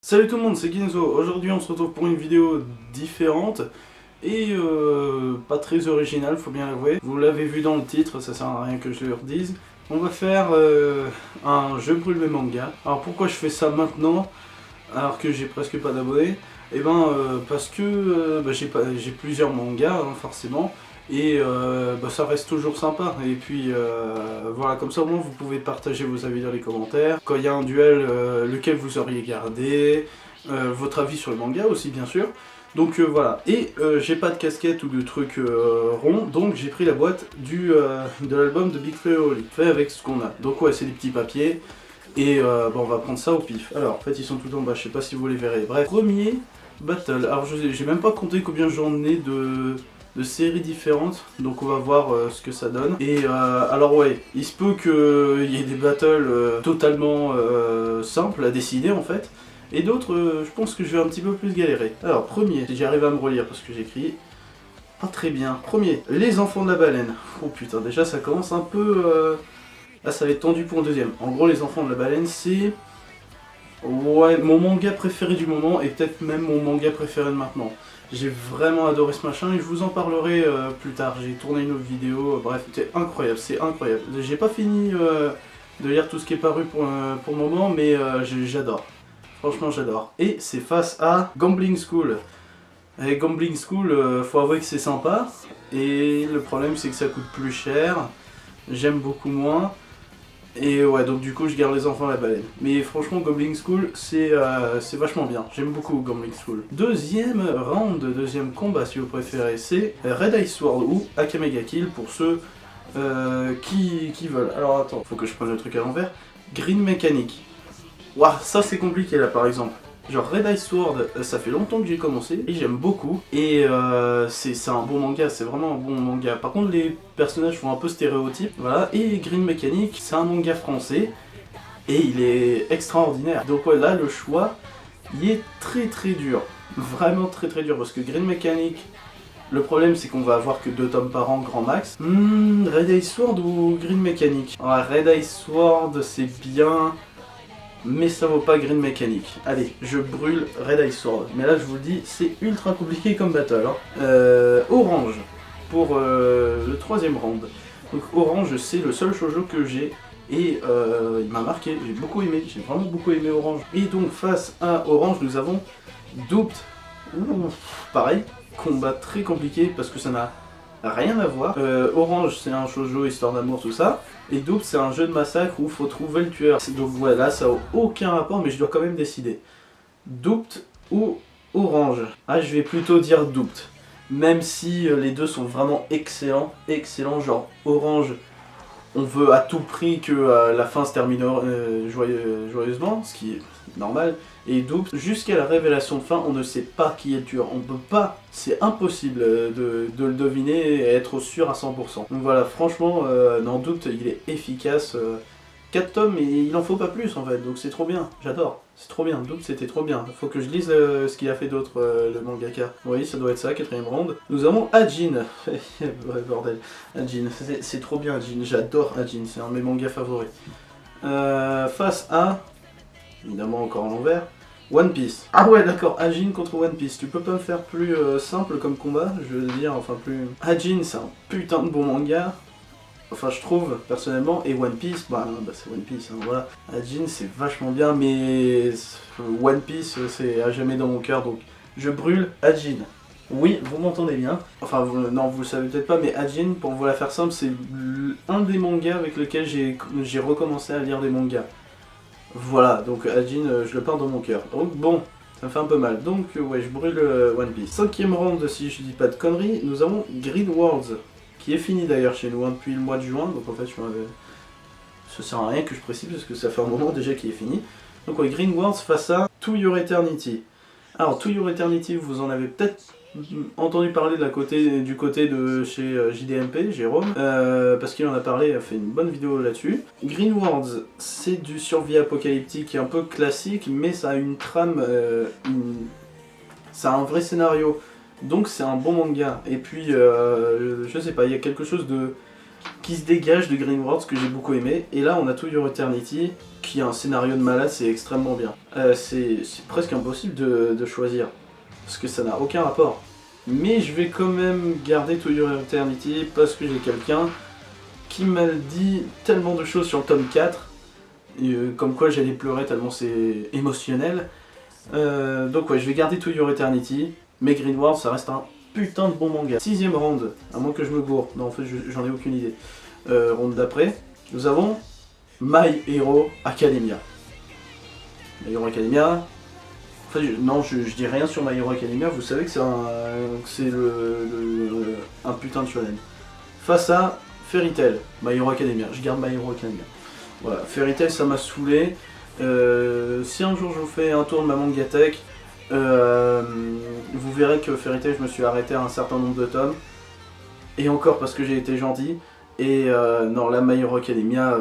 Salut tout le monde, c'est Ginzo. Aujourd'hui on se retrouve pour une vidéo différente et pas très originale, faut bien l'avouer. Vous l'avez vu dans le titre, ça sert à rien que je le redise. On va faire un Je brûle mes mangas. Alors pourquoi je fais ça maintenant alors que j'ai presque pas d'abonnés? Eh ben parce que j'ai plusieurs mangas forcément. Et ça reste toujours sympa. Et puis voilà, comme ça au moins vous pouvez partager vos avis dans les commentaires. Quand il y a un duel, lequel vous auriez gardé, votre avis sur le manga aussi bien sûr. Donc voilà, et j'ai pas de casquette ou de trucs ronds, donc j'ai pris la boîte de l'album de Big Flo et Oli, fait avec ce qu'on a. Donc ouais, c'est des petits papiers, et on va prendre ça au pif. Alors en fait ils sont tout en bas, je sais pas si vous les verrez. Bref, premier battle. Alors j'ai même pas compté combien j'en ai de séries différentes, donc on va voir ce que ça donne. Et alors ouais, il se peut qu'il y ait des battles totalement simples à décider en fait, et d'autres je pense que je vais un petit peu plus galérer. Alors premier, si j'arrive à me relire parce que j'écris pas très bien. Premier, Les Enfants de la Baleine. Oh putain, déjà ça commence un peu... Là ça va être tendu pour le deuxième. En gros, Les Enfants de la Baleine, c'est... Ouais, mon manga préféré du moment, et peut-être même mon manga préféré de maintenant. J'ai vraiment adoré ce machin et je vous en parlerai plus tard. J'ai tourné une autre vidéo, bref, c'est incroyable. J'ai pas fini de lire tout ce qui est paru pour le moment, mais j'adore. Franchement, j'adore. Et c'est face à Gambling School. Et Gambling School, faut avouer que c'est sympa. Et le problème, c'est que ça coûte plus cher. J'aime beaucoup moins. Et ouais, donc du coup je garde Les Enfants à la Baleine. Mais franchement, Gambling School, c'est vachement bien. J'aime beaucoup Gambling School. Deuxième round, deuxième combat si vous préférez, c'est Red Ice Sword ou Akame ga Kill pour ceux qui veulent. Alors attends, faut que je prenne le truc à l'envers. Green Mechanic. Waouh, ça c'est compliqué là par exemple. Genre Red Ice Sword, ça fait longtemps que j'ai commencé et j'aime beaucoup. Et c'est un bon manga, c'est vraiment un bon manga. Par contre les personnages font un peu stéréotypes. Voilà. Et Green Mechanic, c'est un manga français et il est extraordinaire. Donc ouais, là le choix, il est très dur. Vraiment très dur parce que Green Mechanic, le problème c'est qu'on va avoir que 2 tomes par an grand max. Red Ice Sword ou Green Mechanic? Red Ice Sword c'est bien, mais ça vaut pas Green Mechanic. Allez, je brûle Red Ice Sword. Mais là, je vous le dis, c'est ultra compliqué comme battle. Orange, pour le troisième round. Donc Orange, c'est le seul shoujo que j'ai. Et il m'a marqué, j'ai beaucoup aimé, j'ai vraiment beaucoup aimé Orange. Et donc face à Orange, nous avons Doubt. Pareil, combat très compliqué parce que ça n'a rien à voir. Orange, c'est un shoujo, histoire d'amour, tout ça. Et Doubt, c'est un jeu de massacre où il faut trouver le tueur. Donc voilà, ça n'a aucun rapport, mais je dois quand même décider. Doubt ou Orange? Ah, je vais plutôt dire Doubt. Même si les deux sont vraiment excellents. Genre Orange, on veut à tout prix que la fin se termine joyeusement, ce qui est normal. Et Doubt, jusqu'à la révélation de fin, on ne sait pas qui est le tueur. On peut pas, c'est impossible de le deviner et être sûr à 100%. Donc voilà, franchement, dans Doubt, il est efficace. 4 tomes et il en faut pas plus en fait, donc c'est trop bien, j'adore. C'est trop bien, Doubt c'était trop bien. Faut que je lise ce qu'il a fait d'autre, le mangaka. Oui, ça doit être ça, 4ème round. Nous avons Ajin. Ouais, bordel, Ajin, c'est trop bien Ajin, j'adore Ajin, c'est un de mes mangas favoris. Face à, évidemment encore à l'envers, One Piece. Ah ouais d'accord, Ajin contre One Piece. Tu peux pas me faire plus simple comme combat, je veux dire, enfin plus... Ajin c'est un putain de bon manga. Enfin je trouve personnellement, et One Piece, c'est One Piece, hein, voilà. Ajin c'est vachement bien, mais One Piece c'est à jamais dans mon cœur, donc je brûle Ajin. Oui, vous m'entendez bien. Enfin non, vous le savez peut-être pas, mais Ajin, pour vous la faire simple, c'est un des mangas avec lequel j'ai recommencé à lire des mangas. Voilà, donc Ajin, je le porte dans mon cœur. Donc bon, ça me fait un peu mal, donc ouais, je brûle One Piece. 5ème round, si je dis pas de conneries, nous avons Green Worlds, qui est fini d'ailleurs chez nous depuis le mois de juin, donc en fait ça sert à rien que je précise parce que ça fait un moment déjà qu'il est fini. Donc ouais, Green Worlds face à To Your Eternity. Alors To Your Eternity, vous en avez peut-être entendu parler du côté de chez JDMP, Jérôme, parce qu'il en a parlé, il a fait une bonne vidéo là-dessus. Green Worlds, c'est du survie apocalyptique un peu classique, mais ça a une trame, ça a un vrai scénario. Donc c'est un bon manga, et puis je sais pas, il y a quelque chose qui se dégage de Green World, que j'ai beaucoup aimé. Et là on a To Your Eternity, qui a un scénario de malade, c'est extrêmement bien. C'est presque impossible de choisir, parce que ça n'a aucun rapport. Mais je vais quand même garder To Your Eternity, parce que j'ai quelqu'un qui m'a dit tellement de choses sur le tome 4, comme quoi j'allais pleurer tellement c'est émotionnel. Donc ouais, je vais garder To Your Eternity, mais Green World ça reste un putain de bon manga. 6ème round, à moins que je me gourre, non en fait j'en ai aucune idée. Round d'après, nous avons My Hero Academia. My Hero Academia, en fait, non je dis rien sur My Hero Academia, vous savez que c'est un putain de shonen. Face à Fairy Tail, My Hero Academia, je garde My Hero Academia. Voilà, Fairy Tail ça m'a saoulé. Si un jour je vous fais un tour de ma mangatech, vous verrez que Fairy Tail je me suis arrêté à un certain nombre de tomes. Et encore parce que j'ai été gentil. Et non, la My Hero Academia,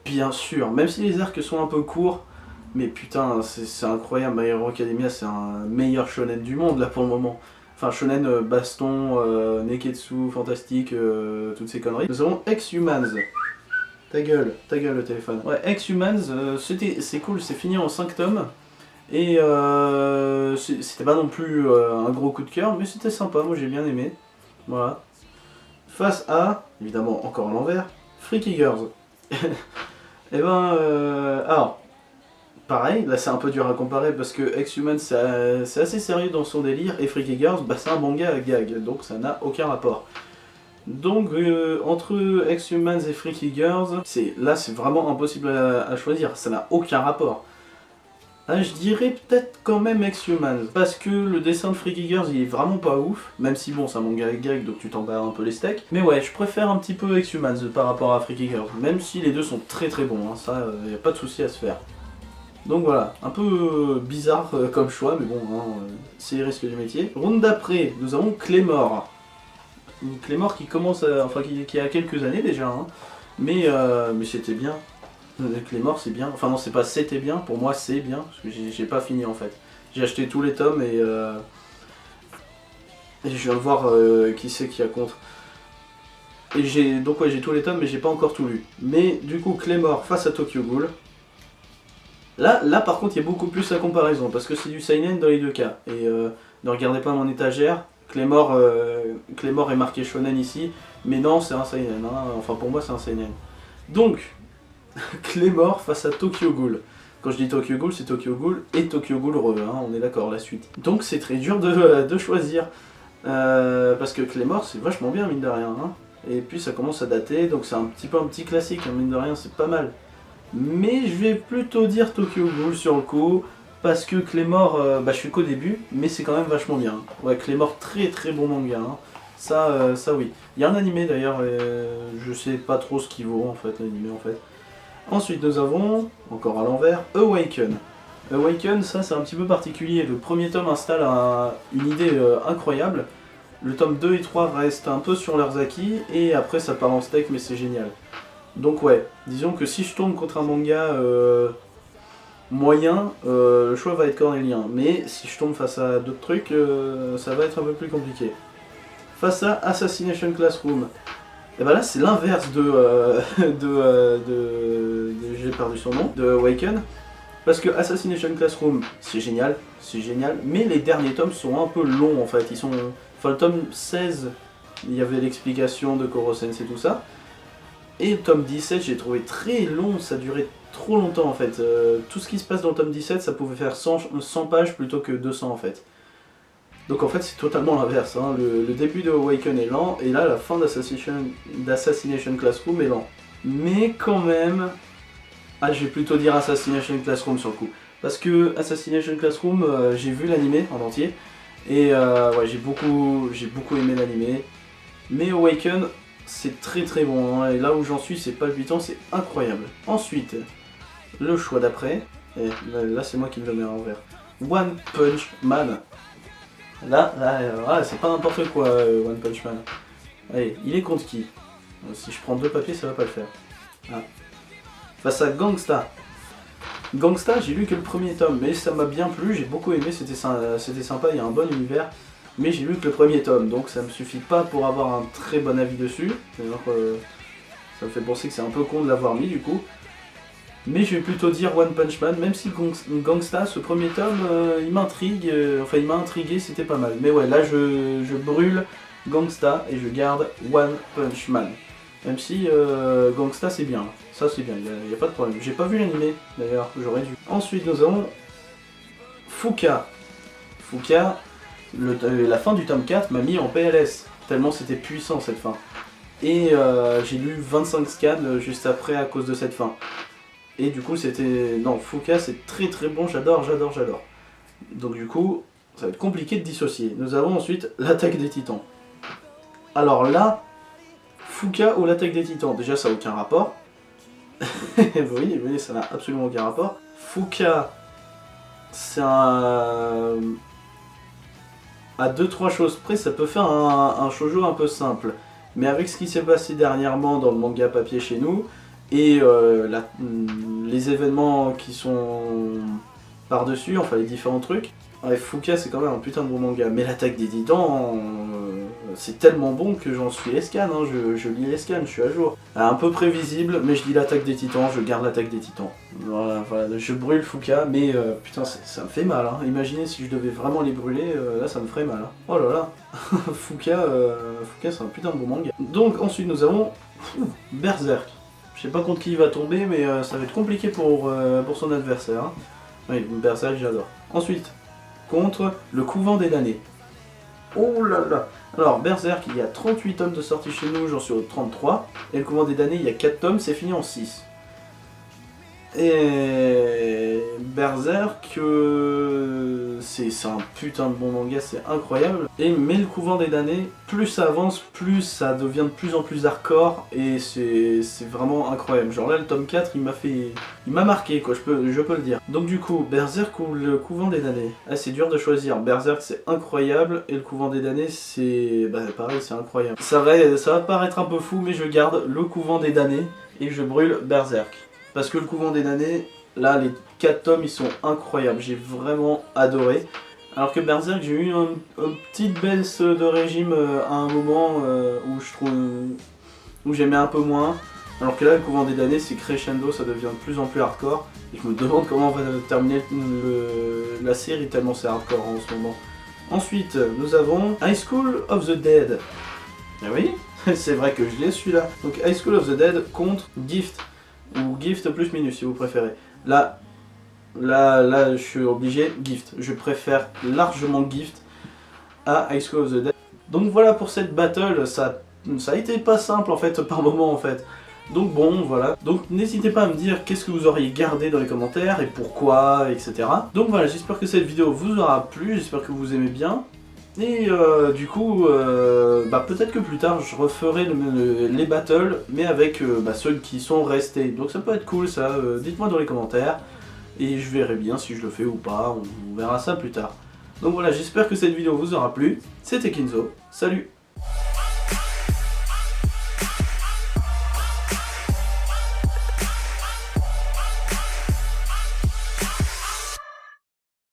bien sûr, même si les arcs sont un peu courts, mais putain, c'est incroyable, My Hero Academia c'est un meilleur shonen du monde là pour le moment. Enfin, shonen, baston, neketsu, fantastique, toutes ces conneries. Nous avons Ex-Humans. Ta gueule le téléphone. Ouais, Ex-Humans, c'est cool, c'est fini en 5 tomes. Et c'était pas non plus un gros coup de cœur, mais c'était sympa, moi j'ai bien aimé. Voilà. Face à, évidemment encore à l'envers, Freaky Girls. Et ben, alors, pareil, là c'est un peu dur à comparer parce que Ex-Humans c'est assez sérieux dans son délire, et Freaky Girls, bah, c'est un manga à gag, donc ça n'a aucun rapport. Donc entre Ex-Humans et Freaky Girls, là c'est vraiment impossible à choisir, ça n'a aucun rapport. Là, je dirais peut-être quand même Ex-Humans, parce que le dessin de Freaky Girls il est vraiment pas ouf, même si bon c'est un manga gag donc tu t'en bats un peu les steaks. Mais ouais, je préfère un petit peu Ex-Humans par rapport à Freaky Girls, même si les deux sont très très bons, hein, ça y a pas de souci à se faire. Donc voilà, un peu bizarre comme choix, mais bon, hein, c'est les risques du métier. Round d'après, nous avons Claymore. Claymore qui commence à, enfin qui a quelques années déjà, hein, mais c'était bien. Claymore c'est bien, enfin non c'est pas c'était bien, pour moi c'est bien, parce que j'ai pas fini en fait. J'ai acheté tous les tomes et je viens de voir qui c'est qui a contre. Et donc ouais j'ai tous les tomes mais j'ai pas encore tout lu. Mais du coup Claymore face à Tokyo Ghoul. Là par contre il y a beaucoup plus à comparaison, parce que c'est du seinen dans les deux cas. Et ne regardez pas mon étagère, Claymore est marqué shonen ici, mais non c'est un seinen, hein. Enfin pour moi c'est un seinen. Donc Claymore face à Tokyo Ghoul. Quand je dis Tokyo Ghoul, c'est Tokyo Ghoul et Tokyo Ghoul Re, hein, on est d'accord, la suite. Donc c'est très dur de choisir, parce que Claymore c'est vachement bien mine de rien, hein. Et puis ça commence à dater, donc c'est un petit classique, hein, mine de rien c'est pas mal. Mais je vais plutôt dire Tokyo Ghoul sur le coup, parce que Claymore, je suis qu'au début, mais c'est quand même vachement bien. Ouais, Claymore très très bon manga, hein. Ça oui. Il y a un animé d'ailleurs, je sais pas trop ce qu'il vaut en fait, l'animé en fait. Ensuite nous avons, encore à l'envers, Awaken. Awaken, ça c'est un petit peu particulier, le premier tome installe une idée incroyable. Le tome 2 et 3 restent un peu sur leurs acquis, et après ça part en steak mais c'est génial. Donc ouais, disons que si je tombe contre un manga moyen, le choix va être cornélien. Mais si je tombe face à d'autres trucs, ça va être un peu plus compliqué. Face à Assassination Classroom. Et bah là c'est l'inverse j'ai perdu son nom, de Awaken. Parce que Assassination Classroom c'est génial, mais les derniers tomes sont un peu longs en fait. Enfin le tome 16, il y avait l'explication de Koro-sensei et tout ça. Et le tome 17 j'ai trouvé très long, ça durait trop longtemps en fait. Tout ce qui se passe dans le tome 17 ça pouvait faire 100 pages plutôt que 200 en fait. Donc en fait c'est totalement l'inverse, hein. Le début de Awaken est lent, et là la fin d'Assassination Classroom est lent. Mais quand même, je vais plutôt dire Assassination Classroom sur le coup. Parce que Assassination Classroom, j'ai vu l'animé en entier, et ouais, j'ai beaucoup aimé l'animé. Mais Awaken, c'est très très bon, hein. Et là où j'en suis c'est palpitant, c'est incroyable. Ensuite, le choix d'après, et là c'est moi qui me le mets à l'envers. One Punch Man. Là, c'est pas n'importe quoi, One Punch Man. Allez, il est contre qui? Si je prends deux papiers, ça va pas le faire. Ah. Face à Gangsta. Gangsta, j'ai lu que le premier tome, mais ça m'a bien plu, j'ai beaucoup aimé, c'était sympa, il y a un bon univers. Mais j'ai lu que le premier tome, donc ça me suffit pas pour avoir un très bon avis dessus. Ça me fait penser que c'est un peu con de l'avoir mis du coup. Mais je vais plutôt dire One Punch Man, même si Gangsta, ce premier tome, il m'intrigue, enfin il m'a intrigué, c'était pas mal. Mais ouais, là je brûle Gangsta et je garde One Punch Man. Même si Gangsta c'est bien, ça c'est bien, il n'y a pas de problème. J'ai pas vu l'animé d'ailleurs, j'aurais dû. Ensuite nous avons Fuka. Fuka, la fin du tome 4 m'a mis en PLS, tellement c'était puissant cette fin. Et j'ai lu 25 scans juste après à cause de cette fin. Et du coup c'était... Non, Fuka c'est très très bon, j'adore. Donc du coup, ça va être compliqué de dissocier. Nous avons ensuite l'attaque des titans. Alors là, Fuka ou l'attaque des titans, déjà ça n'a aucun rapport. Oui, ça n'a absolument aucun rapport. Fuka, c'est un... À 2-3 choses près, ça peut faire un shoujo un peu simple. Mais avec ce qui s'est passé dernièrement dans le manga papier chez nous, et les événements qui sont par-dessus, enfin les différents trucs, ouais, Fuka c'est quand même un putain de bon manga. Mais l'attaque des titans, c'est tellement bon que j'en suis les scans, hein. Je lis les scans, je suis à jour. Un peu prévisible, mais je lis l'attaque des titans, je garde l'attaque des titans. Voilà, je brûle Fuka, mais putain ça me fait mal, hein. Imaginez si je devais vraiment les brûler, là ça me ferait mal, hein. Oh là là. Fuka c'est un putain de bon manga. Donc ensuite nous avons Berserk. Je sais pas contre qui il va tomber, mais ça va être compliqué pour son adversaire, hein. Oui, Berserk j'adore. Ensuite, contre le Couvent des damnés. Oh là là. Alors Berserk, il y a 38 tomes de sortie chez nous, j'en suis au 33. Et le Couvent des damnés, il y a 4 tomes, c'est fini en 6. Et Berserk, c'est un putain de bon manga, c'est incroyable. Mais le Couvent des damnés, plus ça avance, plus ça devient de plus en plus hardcore, et c'est vraiment incroyable. Genre là, le tome 4, il m'a marqué, quoi, je peux le dire. Donc du coup, Berserk ou le Couvent des damnés, c'est dur de choisir. Berserk c'est incroyable, et le Couvent des damnés c'est... Bah pareil, c'est incroyable. Ça va paraître un peu fou, mais je garde le Couvent des damnés, et je brûle Berserk. Parce que le Couvent des damnés, là, les 4 tomes, ils sont incroyables. J'ai vraiment adoré. Alors que Berserk, j'ai eu une petite baisse de régime à un moment où j'aimais un peu moins. Alors que là, le Couvent des damnés, c'est crescendo, ça devient de plus en plus hardcore. Et je me demande comment on va terminer la série, tellement c'est hardcore en ce moment. Ensuite, nous avons High School of the Dead. Ah oui, c'est vrai que je l'ai celui-là. Donc High School of the Dead contre Gift. Ou Gift plus minus si vous préférez. Là, je suis obligé, Gift. Je préfère largement Gift à High School of the Dead. Donc voilà pour cette battle, ça a été pas simple en fait par moment en fait. Donc bon, voilà. Donc n'hésitez pas à me dire qu'est-ce que vous auriez gardé dans les commentaires et pourquoi, etc. Donc voilà, j'espère que cette vidéo vous aura plu, j'espère que vous aimez bien. Et du coup, peut-être que plus tard je referai les battles, mais avec ceux qui sont restés. Donc ça peut être cool ça, dites-moi dans les commentaires, et je verrai bien si je le fais ou pas, on verra ça plus tard. Donc voilà, j'espère que cette vidéo vous aura plu, c'était Kinzo, salut!